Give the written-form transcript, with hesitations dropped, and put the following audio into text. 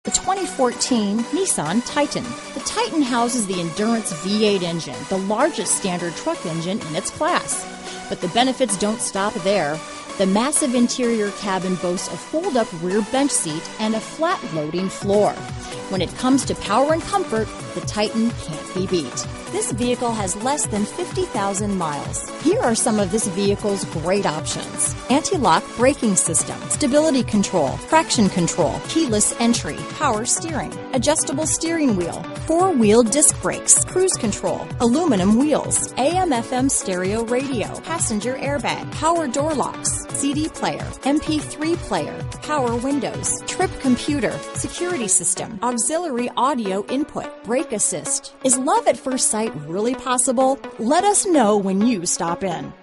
The 2014 Nissan Titan. The Titan houses the Endurance V8 engine, the largest standard truck engine in its class. But the benefits don't stop there. The massive interior cabin boasts a fold-up rear bench seat and a flat-loading floor. When it comes to power and comfort, the Titan can't be beat. This vehicle has less than 50,000 miles. Here are some of this vehicle's great options: anti-lock braking system, stability control, traction control, keyless entry, power steering, adjustable steering wheel, four-wheel disc brakes, cruise control, aluminum wheels, AM/FM stereo radio, passenger airbag, power door locks, CD player, MP3 player, power windows, trip computer, security system, auxiliary audio input, brake assist. Is love at first sight really possible? Let us know when you stop in.